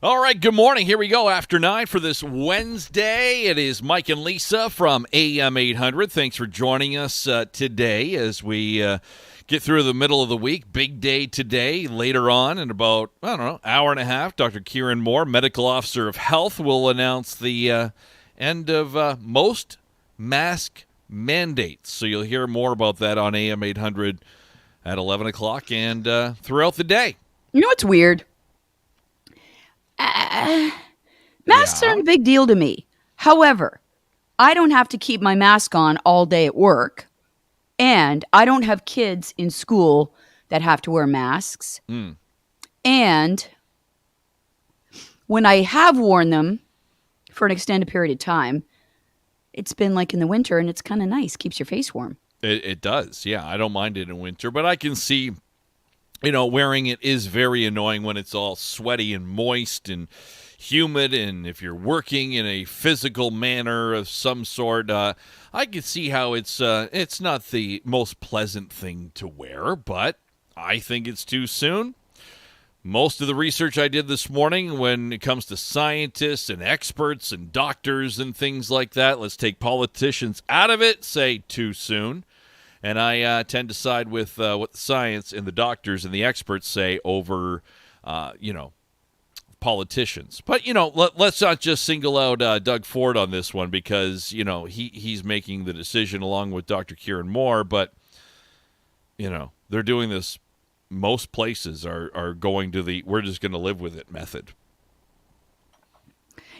All right, good morning. Here we go after 9 for this Wednesday. It is Mike and Lisa from AM 800. Thanks for joining us today as we get through the middle of the week. Big day today. Later on in about, hour and a half, Dr. Kieran Moore, Medical Officer of Health, will announce the end of most mask mandates. So you'll hear more about that on AM 800 at 11 o'clock and throughout the day. You know what's weird? Masks aren't a big deal to me. However, I don't have to keep my mask on all day at work, and I don't have kids in school that have to wear masks. And when I have worn them for an extended period of time, it's been like in the winter, and it's kind of nice. Keeps your face warm. It does, yeah. I don't mind it in winter, but I can see, wearing it is very annoying when it's all sweaty and moist and humid, and if you're working in a physical manner of some sort, I can see how it's not the most pleasant thing to wear, but I think it's too soon. Most of the research I did this morning when it comes to scientists and experts and doctors and things like that, let's take politicians out of it, say too soon. And I tend to side with what the science and the doctors and the experts say over, politicians. But, let's not just single out Doug Ford on this one because, he's making the decision along with Dr. Kieran Moore. But, they're doing this. Most places are going to the we're just going to live with it method.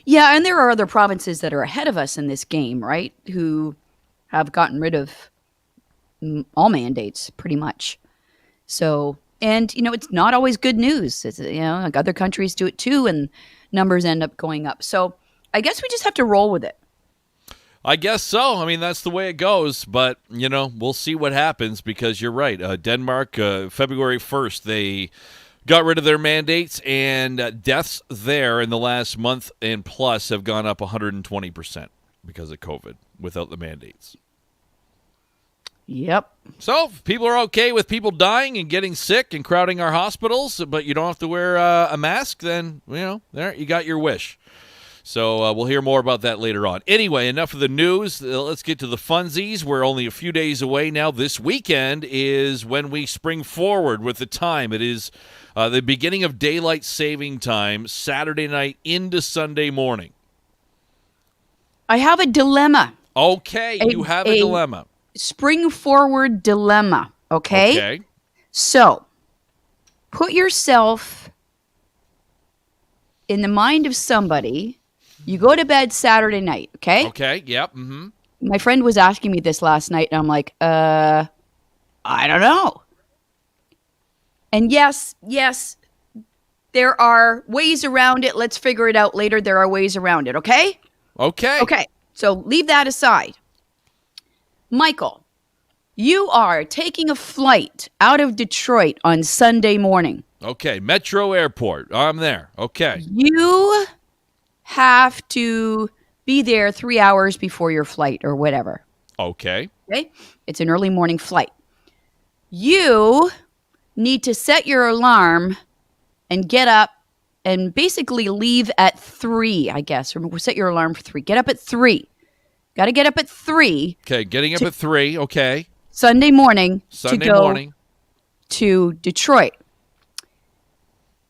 Yeah, and there are other provinces that are ahead of us in this game, right? Who have gotten rid of all mandates pretty much. So, and it's not always good news. It's, like other countries do it too, and numbers end up going up. So I guess we just have to roll with it. I guess so. I mean, that's the way it goes. But, we'll see what happens because you're right. Denmark, February 1st, they got rid of their mandates, and deaths there in the last month and plus have gone up 120% because of COVID without the mandates. Yep. So if people are okay with people dying and getting sick and crowding our hospitals, but you don't have to wear a mask, then, there you got your wish. So we'll hear more about that later on. Anyway, enough of the news. Let's get to the funsies. We're only a few days away now. This weekend is when we spring forward with the time. It is the beginning of daylight saving time, Saturday night into Sunday morning. I have a dilemma. Okay, you have a dilemma. Spring forward dilemma, okay? Okay. So, put yourself in the mind of somebody. You go to bed Saturday night, okay? Okay, yep, mm-hmm. My friend was asking me this last night, and I'm like, I don't know. And yes, there are ways around it. Let's figure it out later. There are ways around it, okay? Okay, so leave that aside. Michael, you are taking a flight out of Detroit on Sunday morning. Okay, Metro Airport. I'm there. Okay. You have to be there 3 hours before your flight or whatever. Okay. It's an early morning flight. You need to set your alarm and get up and basically leave at 3, I guess. Or set your alarm for 3. Get up at 3. Got to get up at 3. Okay, getting up at 3. Okay. Sunday morning to go to Detroit.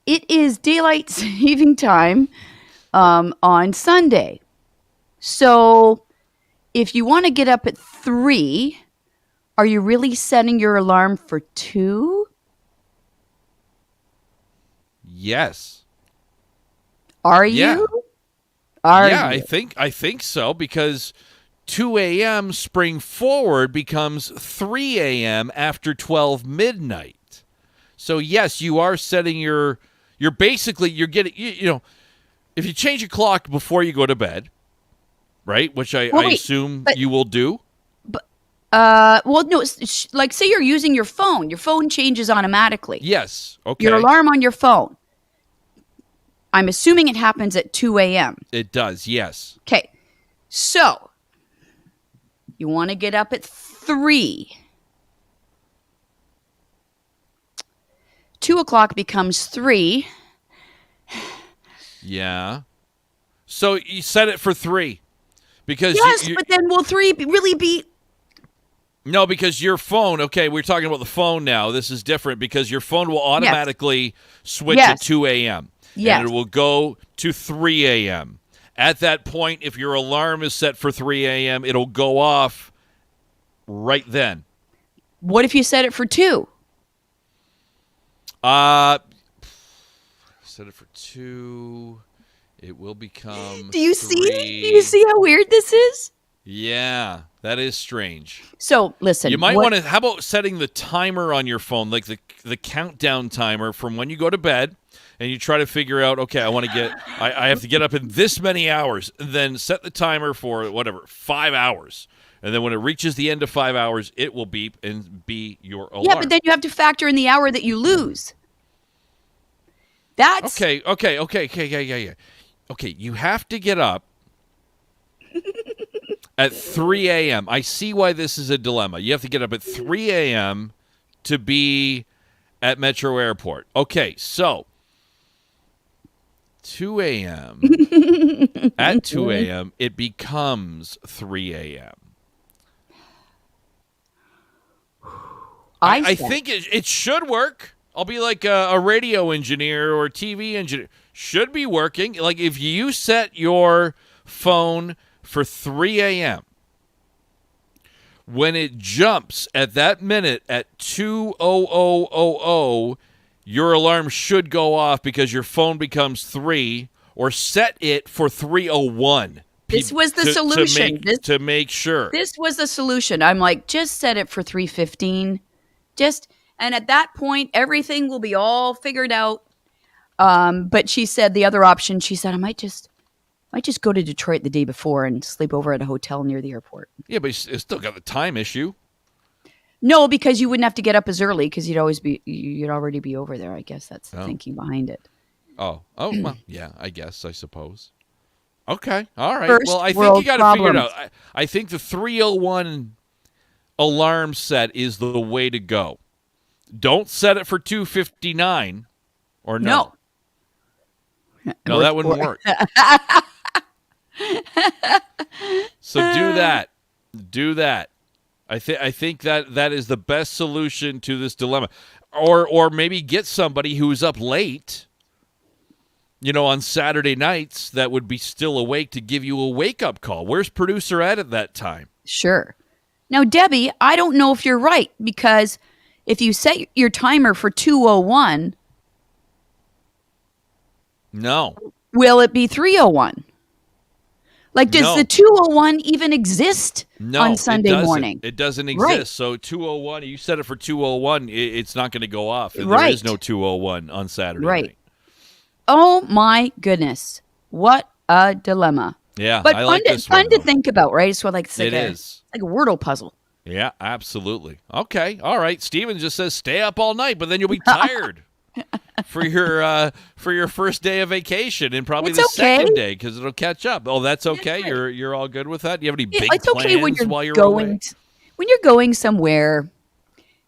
It is daylight saving time on Sunday. So if you want to get up at 3, are you really setting your alarm for 2? Yes. Are you? Yeah, I think so because 2 a.m. spring forward becomes 3 a.m. after 12 midnight. So yes, you are setting you're getting, if you change your clock before you go to bed, right, which I assume you will do. Well, no, like say you're using your phone changes automatically. Yes, okay. Your alarm on your phone. I'm assuming it happens at 2 a.m. It does, yes. Okay, so you want to get up at 3. 2 o'clock becomes 3. Yeah. So you set it for 3 because Yes, but then will 3 really be? no, because your phone. Okay, we're talking about the phone now. This is different because your phone will automatically switch Yes. at 2 a.m. Yes. and it will go to 3 a.m. At that point, if your alarm is set for 3 a.m., it'll go off right then. What if you set it for 2? Set it for 2. It will become. Do you 3. see? Do you see how weird this is? Yeah, that is strange. So listen, You might want to. How about setting the timer on your phone, like the countdown timer from when you go to bed, and you try to figure out. Okay, I have to get up in this many hours. And then set the timer for whatever 5 hours, and then when it reaches the end of 5 hours, it will beep and be your alarm. Yeah, but then you have to factor in the hour that you lose. That's Okay. Yeah. Okay, you have to get up at 3 a.m. I see why this is a dilemma. You have to get up at 3 a.m. to be at Metro Airport. Okay, so 2 a.m. At 2 a.m., it becomes 3 a.m. I think it should work. I'll be like a radio engineer or TV engineer. Should be working. Like if you set your phone for 3 a.m., when it jumps at that minute at 2:00:00, your alarm should go off because your phone becomes 3, or set it for 3:01. This was the solution. To make sure. This was the solution. I'm like, just set it for 3:15. And at that point, everything will be all figured out. But she said the other option. She said I might just go to Detroit the day before and sleep over at a hotel near the airport. Yeah, but it's still got the time issue. No, because you wouldn't have to get up as early because you'd already be over there. I guess that's the thinking behind it. Oh, well, yeah, I suppose. Okay, all right. First well, I think world you got to figure it problems. out. I think the 3:01 alarm set is the way to go. Don't set it for 2:59 or no. No, that wouldn't work. So do that. Do that. I think that is the best solution to this dilemma. Or maybe get somebody who's up late, on Saturday nights that would be still awake to give you a wake-up call. Where's producer Ed at that time? Sure. Now, Debbie, I don't know if you're right because if you set your timer for 2:01, No. will it be 3:01? Like, does No. the 2:01 even exist No, on Sunday it doesn't. morning? It doesn't exist. Right. So 2:01, you set it for 2:01, it's not going to go off. And Right. There is no 2:01 on Saturday Right. night. Oh my goodness. What a dilemma. Yeah, But I like this fun one, to though. think about, right? So like It is. like a Wordle puzzle. Yeah, absolutely. Okay, all right. Steven just says stay up all night, but then you'll be tired for your first day of vacation and probably It's the okay. second day because it'll catch up. Oh, that's okay. right. You're all good with that. Do you have any big It's okay when plans you're while you're going away? when you're going somewhere.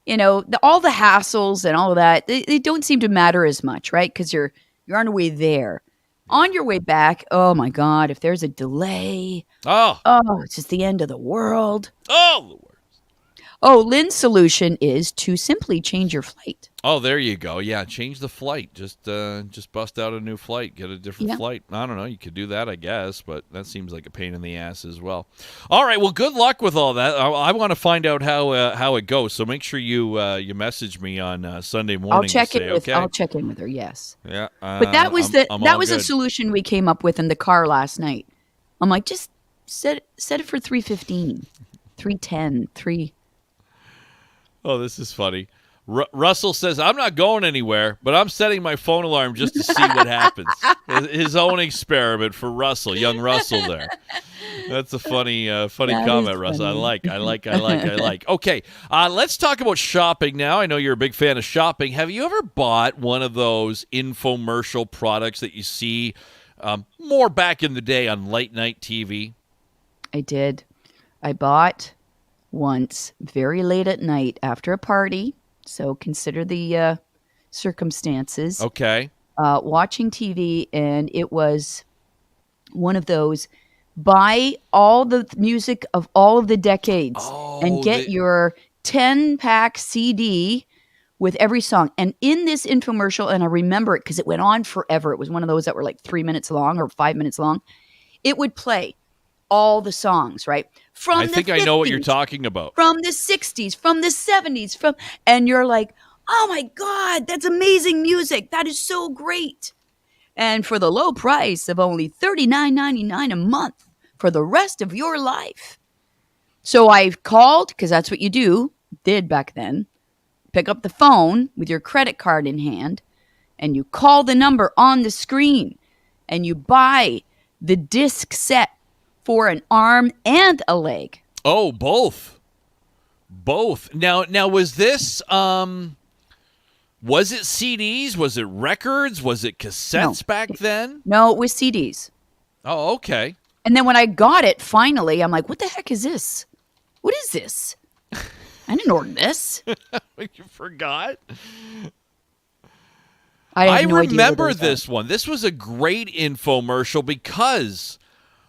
All the hassles and all of that, they don't seem to matter as much, right? Because you're on your way there. On your way back, oh my God, if there's a delay, Oh, it's just the end of the world. the worst. Oh, Lynn's solution is to simply change your flight. Oh, there you go. Yeah, change the flight. Just bust out a new flight. Get a different Yeah. flight. I don't know. You could do that, I guess, but that seems like a pain in the ass as well. All right. Well, good luck with all that. I want to find out how it goes. So make sure you message me on Sunday morning. I'll check and say, in with okay. I'll check in with her. Yes, Yeah. but that was I'm all a good. solution we came up with in the car last night. I'm like, just set it for 3:15, 3:10, 3. Oh, this is funny. Russell says, I'm not going anywhere, but I'm setting my phone alarm just to see what happens. His own experiment for Russell, young Russell there. That's a funny That comment, is Russell. funny. I like. Okay, let's talk about shopping now. I know you're a big fan of shopping. Have you ever bought one of those infomercial products that you see more back in the day on late night TV? I did. I bought once very late at night after a party. So consider the circumstances. Okay. watching TV, and it was one of those buy all the music of all of the decades and Oh, get your 10-pack CD with every song. And in this infomercial, and I remember it because it went on forever. It was one of those that were like 3 minutes long or 5 minutes long. It would play all the songs, right? From I the think I know what you're 50s, talking about. from the 60s, from the 70s, and you're like, "Oh my god, that's amazing music. That is so great." And for the low price of only $39.99 a month for the rest of your life. So I called, because that's what you did back then. Pick up the phone with your credit card in hand, and you call the number on the screen, and you buy the disc set for an arm and a leg. Oh, both. Both. Now was this was it CDs? Was it records? Was it cassettes back then? No, it was CDs. Oh, okay. And then when I got it, finally, I'm like, what the heck is this? What is this? I didn't order this. You forgot? I I have no idea what remember those are. this one. This was a great infomercial because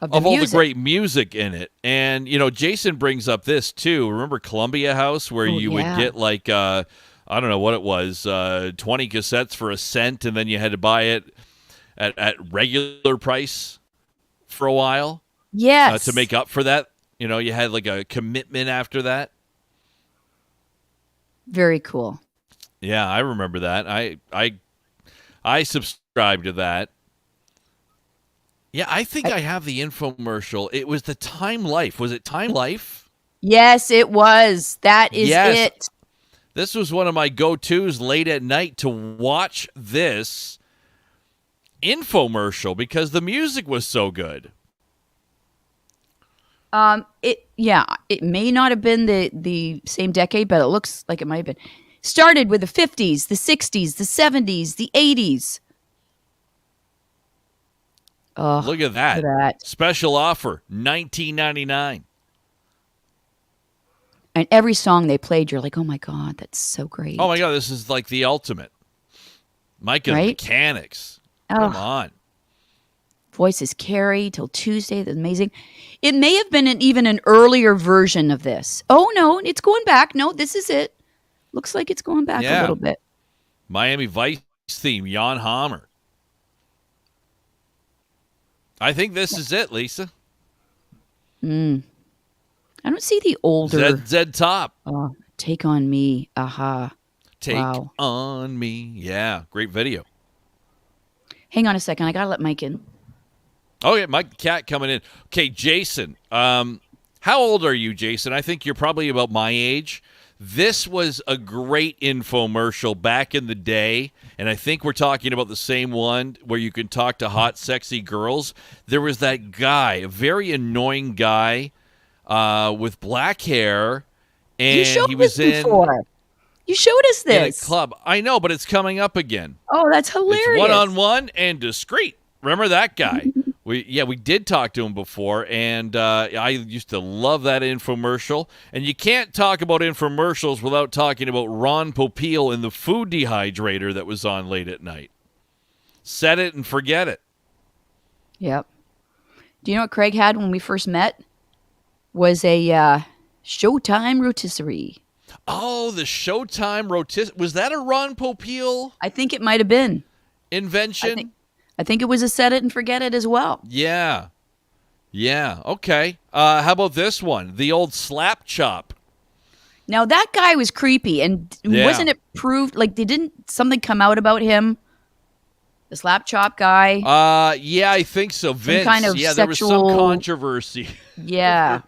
Of of all the music. great music in it. And, Jason brings up this too. Remember Columbia House where Oh, you yeah. would get like, I don't know what it was, 20 cassettes for $0.01 and then you had to buy it at regular price for a while Yes. to make up for that. You had like a commitment after that. Very cool. Yeah, I remember that. I subscribed to that. Yeah, I think I have the infomercial. It was the Time Life. Was it Time Life? Yes, it was. That is Yes. it. This was one of my go-tos late at night to watch this infomercial because the music was so good. It may not have been the same decade, but it looks like it might have been. Started with the 50s, the 60s, the 70s, the 80s. Oh, Look at that. look at that. Special offer, $19.99. And every song they played, you're like, oh my God, that's so great. Oh my God, this is like the ultimate. Mike and the Right? Mechanics. Come Oh, on. Voices Carry till Tuesday. That's amazing. It may have been even an earlier version of this. Oh no, it's going back. No, this is it. Looks like it's going back a Yeah. little bit. Miami Vice theme, Jan Hammer. I think this is it, Lisa. I don't see the older Zed Top. Take on Me. Aha. Take Wow. on me. Yeah, great video. Hang on a second. I gotta let Mike in. Oh, yeah, Mike Cat coming in. Okay, Jason. How old are you, Jason? I think you're probably about my age. This was a great infomercial back in the day, and I think we're talking about the same one where you can talk to hot, sexy girls. There was that guy, a very annoying guy with black hair, and You showed he was this in before. You showed us in a this. club. I know, but it's coming up again. Oh, that's hilarious. It's one-on-one and discreet. Remember that guy? We did talk to him before, and I used to love that infomercial. And you can't talk about infomercials without talking about Ron Popeil and the food dehydrator that was on late at night. Set it and forget it. Yep. Do you know what Craig had when we first met? Was a Showtime rotisserie. Oh, the Showtime rotisserie. Was that a Ron Popeil I think it might have been. invention? I think it was a set it and forget it as well. Yeah. Yeah. Okay. How about this one? The old slap chop. Now that guy was creepy, and Yeah. wasn't it proved like didn't something come out about him? The slap chop guy. Yeah, I think so. Vince. kind of There was some sexual- controversy. Yeah.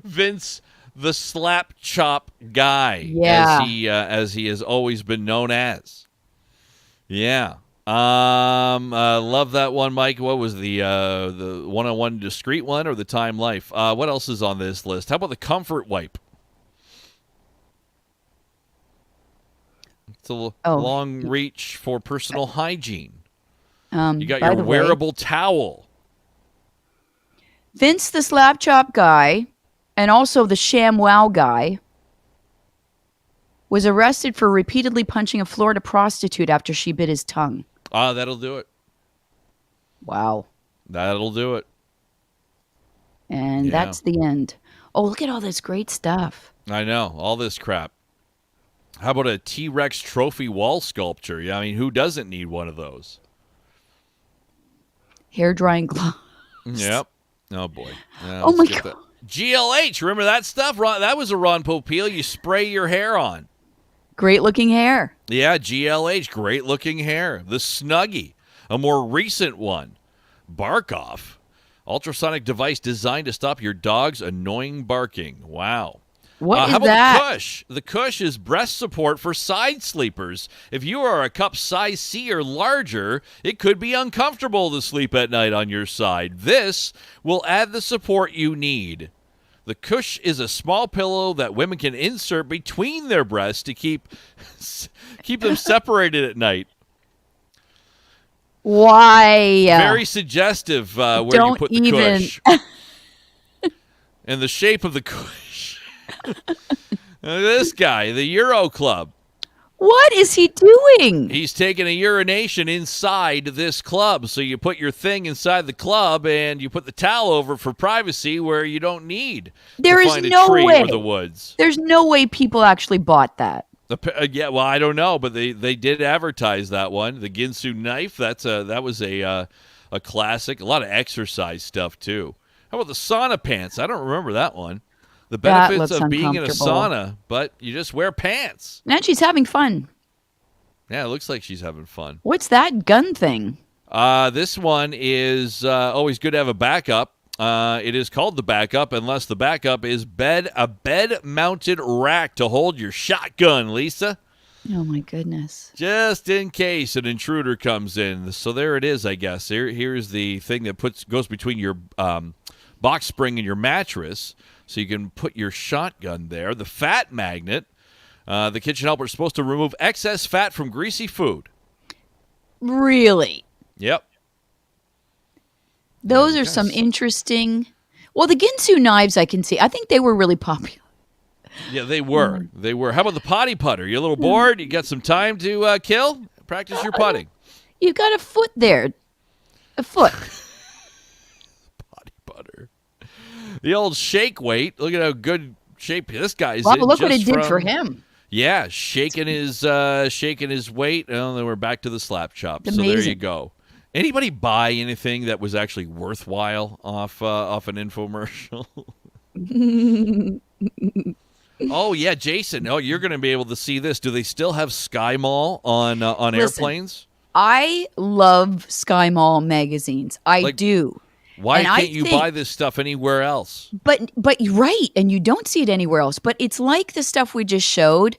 Vince, the slap chop guy, Yeah. as he has always been known as. Yeah. Love that one, Mike. What was the one-on-one discreet one or the Time Life? What else is on this list? How about the Comfort Wipe? It's a long reach for personal hygiene. You got by your the way, wearable towel. Vince the slap chop guy, and also the ShamWow guy, was arrested for repeatedly punching a Florida prostitute after she bit his tongue. That'll do it. Wow. That'll do it. And Yeah. that's the end. Oh, look at all this great stuff. I know. All this crap. How about a T-Rex trophy wall sculpture? Yeah, I mean, who doesn't need one of those? Hair drying gloves. Yep. Oh, boy. Yeah, Oh, let's my get God. that. GLH, remember that stuff? That was a Ron Popeil. You spray your hair on. Great looking hair. Yeah, GLH, great looking hair. The Snuggie, a more recent one. Barkoff, ultrasonic device designed to stop your dog's annoying barking. Wow. What is how about that? the Cush? The Cush is breast support for side sleepers. If you are a cup size C or larger, it could be uncomfortable to sleep at night on your side. This will add the support you need. The Cush is a small pillow that women can insert between their breasts to keep them separated at night. Why? Very suggestive where you Don't put the even. Cush. And the shape of the Cush. This guy, the Euro Club. What is he doing? He's taking a urination inside this club. So you put your thing inside the club and you put the towel over for privacy where you don't need There to is find a no tree way. or the woods. There's no way people actually bought that. Yeah, well, I don't know, but they did advertise that one. The Ginsu knife, that was a classic. A lot of exercise stuff too. How about the sauna pants? I don't remember that one. The That benefits looks of being in a uncomfortable. sauna, but you just wear pants. And she's having fun. Yeah, it looks like she's having fun. What's that gun thing? This one is always good to have a backup. It is called the backup unless the backup is a bed-mounted rack to hold your shotgun, Lisa. Oh my goodness. Just in case an intruder comes in. So there it is, I guess. Here's the thing that goes between your box spring and your mattress, so you can put your shotgun there. The fat magnet. The kitchen helper is supposed to remove excess fat from greasy food. Really? Yep. Those Yeah, are some yes. interesting. Well, the Ginsu knives I can see. I think they were really popular. Yeah, they were. They were. How about the potty putter? You a little bored? You got some time to kill? Practice your putting. You got a foot there. A foot. Potty putter. The old shake weight. Look at how good shape this guy's Wow, in. look what it just did for from- him. Yeah, shaking his weight, and then we're back to the slap chop. So there you Amazing. go. Anybody buy anything that was actually worthwhile off an infomercial? Oh yeah, Jason. Oh, you're going to be able to see this. Do they still have Sky Mall on Listen. airplanes? I love Sky Mall magazines. I Like- do. Why And I can't you think- buy this stuff anywhere else? But you're right, and you don't see it anywhere else. But it's like the stuff we just showed,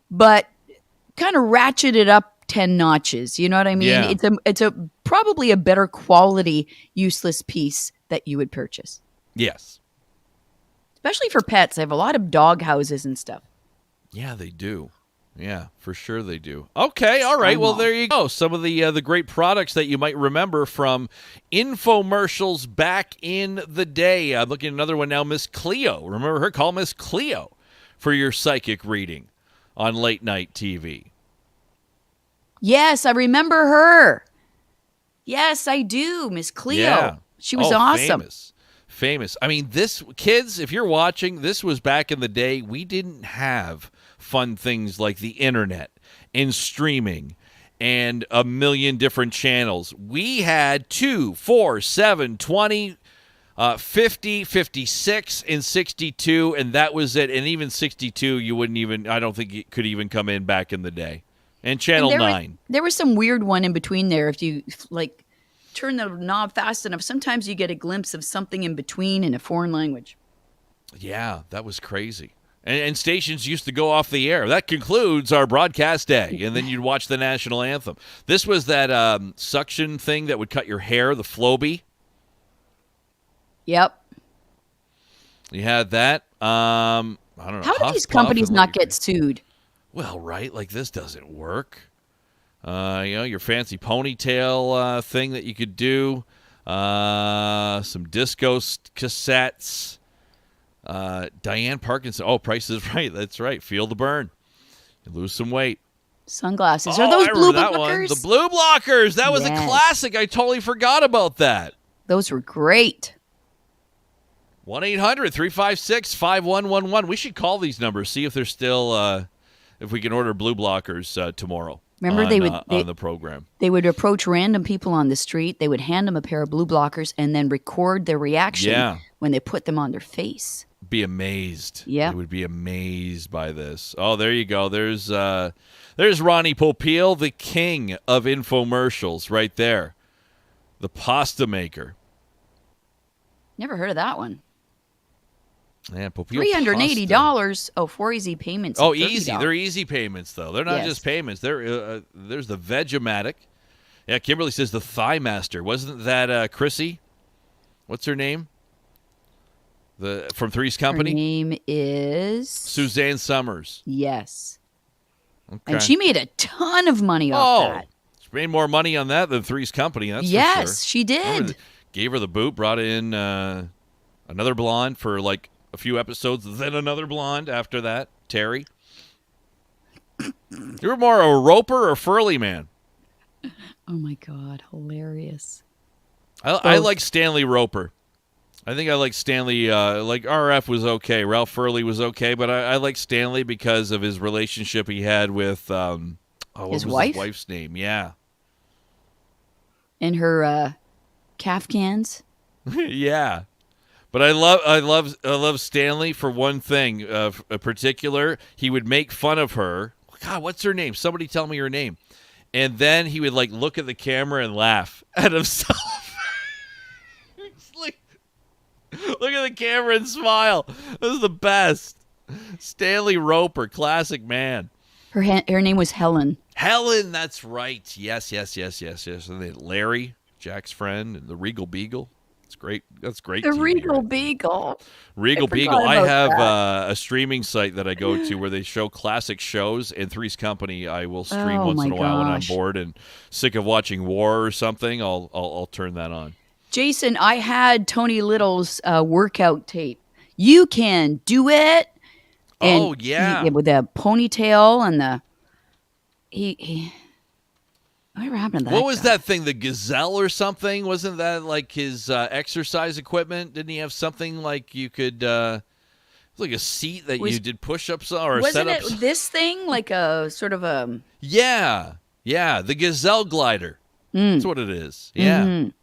but kind of ratcheted up 10 notches. You know what I mean? Yeah. It's a probably a better quality useless piece that you would purchase. Yes. Especially for pets. They have a lot of dog houses and stuff. Yeah, they do. Yeah, for sure they do. Okay, all right. Well, Mall. there you go. Some of the great products that you might remember from infomercials back in the day. I'm looking at another one now, Miss Cleo. Remember her? Call Miss Cleo for your psychic reading on late night TV. Yes, I remember her. Yes, I do. Miss Cleo. Yeah. She was Oh, awesome. Famous. I mean, this, kids, if you're watching, this was back in the day. We didn't have fun things like the internet and streaming and a million different channels. We had 2, 4, 7, 20, 50, 56, and 62, and that was it. And even 62, you wouldn't even, I don't think it could even come in back in the day. And Channel And 9. There was some weird one in between there. If you like turn the knob fast enough, sometimes you get a glimpse of something in between in a foreign language. Yeah, that was crazy. And stations used to go off the air. That concludes our broadcast day. And then you'd watch the national anthem. This was that suction thing that would cut your hair, the Flowbee. Yep. You had that. I don't know. How do Huff, these Puff, companies and not what you- get sued? Well, right. Like this doesn't work. Your fancy ponytail thing that you could do. Some disco cassettes. Diane Parkinson. Oh, Price is Right. That's right. Feel the burn. You lose some weight. Sunglasses. Oh, Are those I blue remember that one. blockers? The blue blockers. That was a Yes. classic. I totally forgot about that. Those were great. 1-800-356-5111. We should call these numbers, see if they're still, if we can order blue blockers tomorrow. Remember on the program. They would approach random people on the street. They would hand them a pair of blue blockers and then record their reaction Yeah. when they put them on their face. Be amazed. Yeah. They would be amazed by this. Oh, there you go. There's Ronnie Popeil, the king of infomercials right there. The pasta maker. Never heard of that one. Yeah, Popeil $380. Oh, 4 easy payments. Oh, of $30. easy. They're easy payments, though. They're not Yes. just payments. There's the Vegematic. Yeah, Kimberly says the Thigh Master. Wasn't that Chrissy? What's her name? From Three's Company? Her name is Suzanne Summers. Yes. Okay. And she made a ton of money off that. She made more money on that than Three's Company, that's for Yes, sure. she did. Gave her the boot, brought in another blonde for like a few episodes, then another blonde after that, Terry. You were more a Roper or Furley man? Oh my God, hilarious. I like Stanley Roper. I think I like Stanley. Like RF was okay, Ralph Furley was okay, but I like Stanley because of his relationship he had with what His was wife? his wife's name? Yeah, And her calf cans. yeah. But I love Stanley for one thing, in particular. He would make fun of her. God, what's her name? Somebody tell me her name. And then he would like look at the camera and laugh at himself. He's like, look at the camera and smile. This is the best. Stanley Roper, classic man. Her name was Helen. Helen, that's right. Yes. And then Larry, Jack's friend, and the Regal Beagle. It's great. That's great. The TV Regal right there. Beagle. Regal I forgot Beagle. I about have that. a streaming site that I go to where they show classic shows, and Three's Company I will stream Oh, once in my a while when I'm gosh. bored and sick of watching War or something. I'll turn that on. Jason, I had Tony Little's workout tape. You can do it. And Oh, yeah. with the ponytail and the he whatever happened to that? What was guy? that thing? The Gazelle or something? Wasn't that like his exercise equipment? Didn't he have something like you could like a seat that you did push-ups on or Wasn't set-ups? it this thing like a sort of a Yeah, the Gazelle glider. That's what it is. Yeah. Mhm.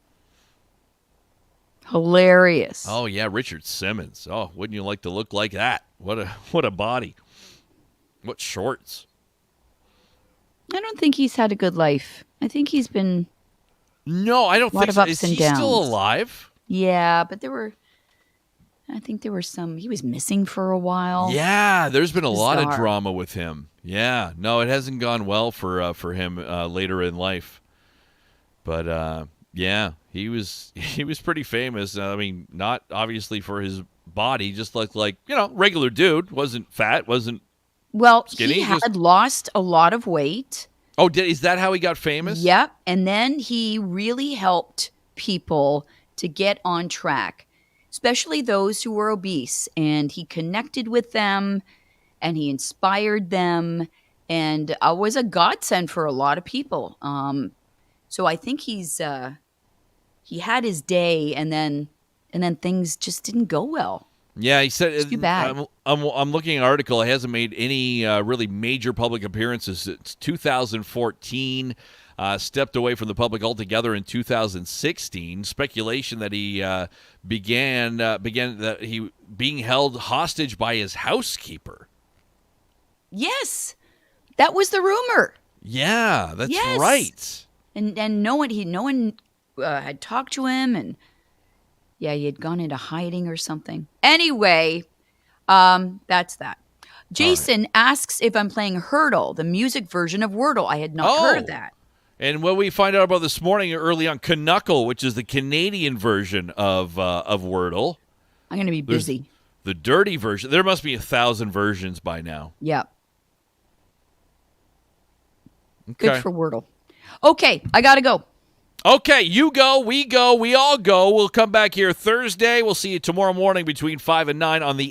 Hilarious. Oh yeah, Richard Simmons. Oh, wouldn't you like to look like that? What a body. What shorts. I don't think he's had a good life. I think he's been No, I don't Lot think of so. ups Is and he still downs. alive? yeah, but I think there were some he was missing for a while. Yeah, there's been a lot of Bizarre. drama with him. Yeah, no, it hasn't gone well for him later in life. But yeah, he was pretty famous. I mean, not obviously for his body, just like regular dude. Wasn't fat, wasn't. Well, Skinny, he just- had lost a lot of weight. Oh, is that how he got famous? Yep. And then he really helped people to get on track, especially those who were obese. And he connected with them and he inspired them and was a godsend for a lot of people. So I think he had his day and then things just didn't go well. Yeah, he said. It's too bad. I'm looking at an article. He hasn't made any really major public appearances since 2014. Stepped away from the public altogether in 2016. Speculation that he began that he being held hostage by his housekeeper. Yes. That was the rumor. Yeah, that's Yes. right. And no one had talked to him, and yeah, he had gone into hiding or something. Anyway, that's that. Jason asks if I'm playing Hurdle, the music version of Wordle. I had not heard of that. And what we find out about this morning early on, Knuckle, which is the Canadian version of Wordle, I'm going to be busy. the dirty version. There must be 1,000 versions by now. Yep. Okay. Good for Wordle. Okay, I got to go. Okay, you go, we all go. We'll come back here Thursday. We'll see you tomorrow morning between 5 and 9 on the